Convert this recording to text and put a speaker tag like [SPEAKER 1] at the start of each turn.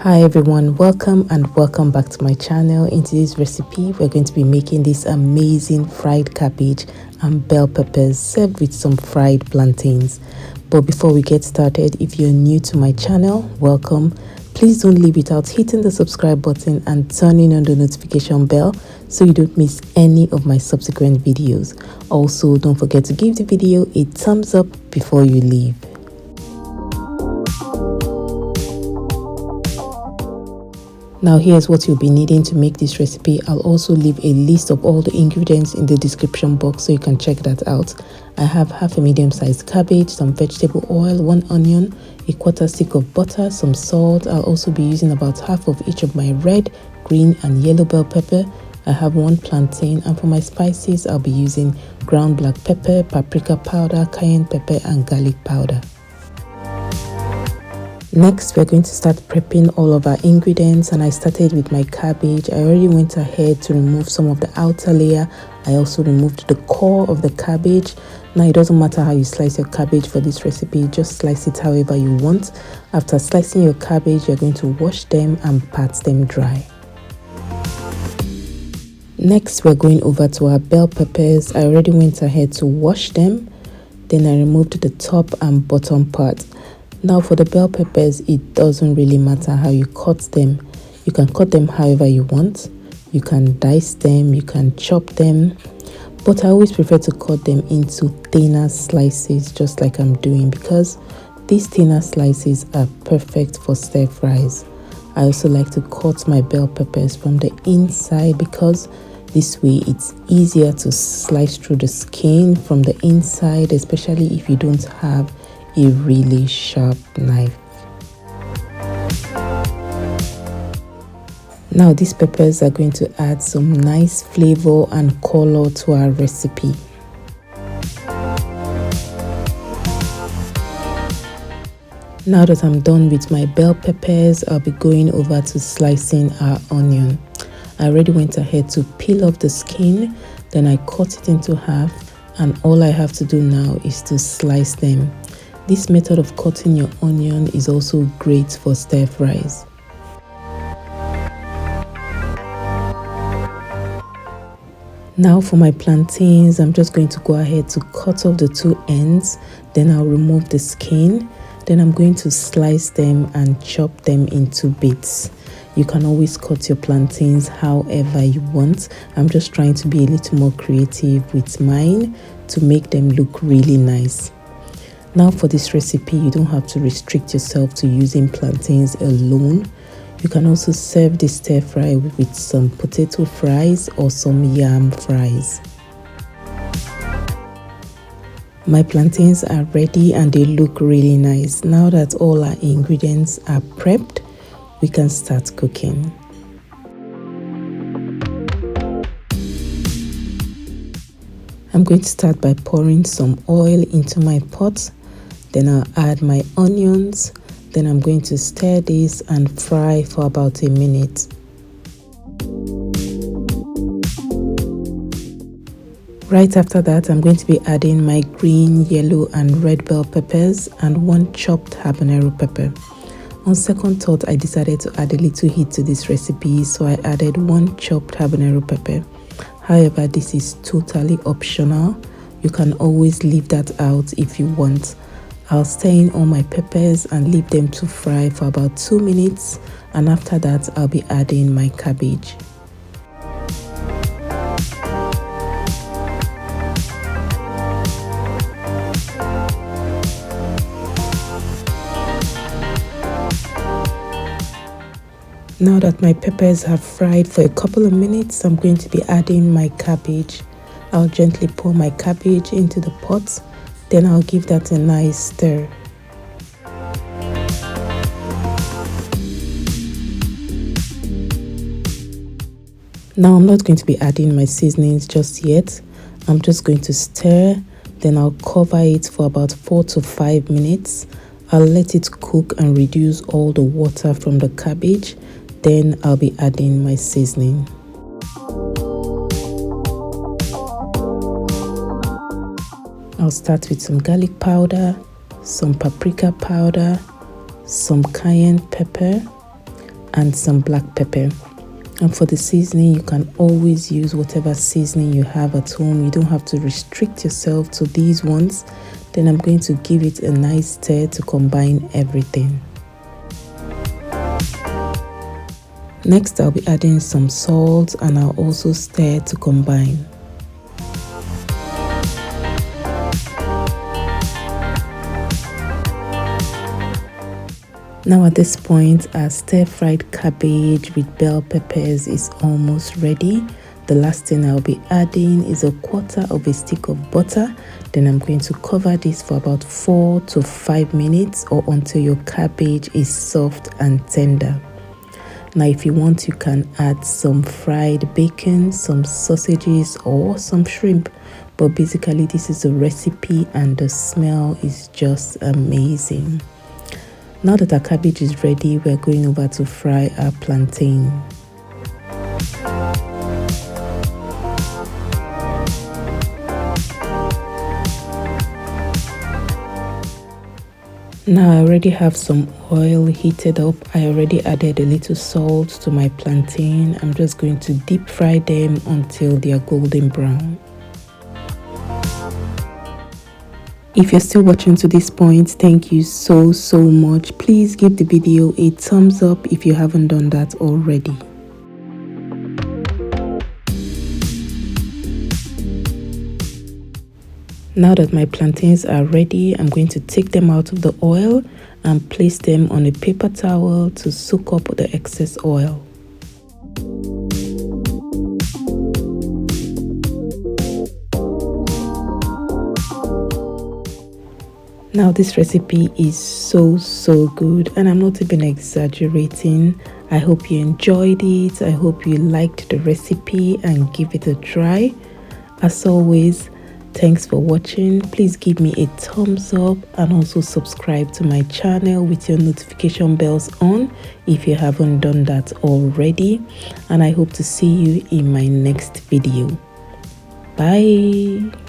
[SPEAKER 1] Hi everyone, welcome back to my channel. In today's recipe we're going to be making this amazing fried cabbage and bell peppers served with some fried plantains. But before we get started, if you're new to my channel, welcome. Please don't leave without hitting the subscribe button and turning on the notification bell so you don't miss any of my subsequent videos. Also, don't forget to give the video a thumbs up before you leave. Now here's what you'll be needing to make this recipe. I'll also leave a list of all the ingredients in the description box so you can check that out. I have half a medium-sized cabbage, some vegetable oil, 1 onion, a quarter stick of butter, some salt. I'll also be using about half of each of my red, green and yellow bell pepper. I have 1 plantain, and for my spices I'll be using ground black pepper, paprika powder, cayenne pepper and garlic powder. Next, we're going to start prepping all of our ingredients, and I started with my cabbage. I already went ahead to remove some of the outer layer. I also removed the core of the cabbage. Now it doesn't matter how you slice your cabbage for this recipe, just slice it however you want. After slicing your cabbage, you're going to wash them and pat them dry. Next, we're going over to our bell peppers. I already went ahead to wash them. Then I removed the top and bottom part. Now for the bell peppers, it doesn't really matter how you cut them. You can cut them however you want. You can dice them, you can chop them. But I always prefer to cut them into thinner slices, just like I'm doing, because these thinner slices are perfect for stir fries. I also like to cut my bell peppers from the inside because this way it's easier to slice through the skin from the inside, especially if you don't have a really sharp knife. Now these peppers are going to add some nice flavor and color to our recipe. Now that I'm done with my bell peppers, I'll be going over to slicing our onion. I already went ahead to peel off the skin, then I cut it into half, and all I have to do now is to slice them. This method of cutting your onion is also great for stir fries. Now for my plantains, I'm just going to go ahead to cut off the 2 ends, then I'll remove the skin, then I'm going to slice them and chop them into bits. You can always cut your plantains however you want. I'm just trying to be a little more creative with mine to make them look really nice. Now for this recipe, you don't have to restrict yourself to using plantains alone. You can also serve this stir fry with some potato fries or some yam fries. My plantains are ready and they look really nice. Now that all our ingredients are prepped, we can start cooking. I'm going to start by pouring some oil into my pot. Then I'll add my onions. Then I'm going to stir this and fry for about a minute. Right after that, I'm going to be adding my green, yellow and red bell peppers and 1 chopped habanero pepper. On second thought, I decided to add a little heat to this recipe, so I added 1 chopped habanero pepper. However, this is totally optional. You can always leave that out if you want. I'll stir in all my peppers and leave them to fry for about 2 minutes, and after that I'll be adding my cabbage. Now that my peppers have fried for a couple of minutes, I'm going to be adding my cabbage. I'll gently pour my cabbage into the pot. Then I'll give that a nice stir. Now I'm not going to be adding my seasonings just yet. I'm just going to stir, then I'll cover it for about 4 to 5 minutes. I'll let it cook and reduce all the water from the cabbage. Then I'll be adding my seasoning. I'll start with some garlic powder, some paprika powder, some cayenne pepper, and some black pepper. And for the seasoning, you can always use whatever seasoning you have at home. You don't have to restrict yourself to these ones. Then I'm going to give it a nice stir to combine everything. Next, I'll be adding some salt and I'll also stir to combine. Now at this point, our stir-fried cabbage with bell peppers is almost ready. The last thing I'll be adding is 1/4 of a stick of butter. Then I'm going to cover this for about 4 to 5 minutes or until your cabbage is soft and tender. Now if you want, you can add some fried bacon, some sausages or some shrimp. But basically this is a recipe and the smell is just amazing. Now that our cabbage is ready, we're going over to fry our plantain. Now I already have some oil heated up. I already added a little salt to my plantain. I'm just going to deep fry them until they are golden brown. If you're still watching to this point, thank you so much. Please give the video a thumbs up if you haven't done that already. Now that my plantains are ready, I'm going to take them out of the oil and place them on a paper towel to soak up the excess oil. Now this recipe is so good and I'm not even exaggerating. I hope you enjoyed it. I hope you liked the recipe and give it a try. As always, thanks for watching. Please give me a thumbs up and also subscribe to my channel with your notification bells on if you haven't done that already. And I hope to see you in my next video. Bye.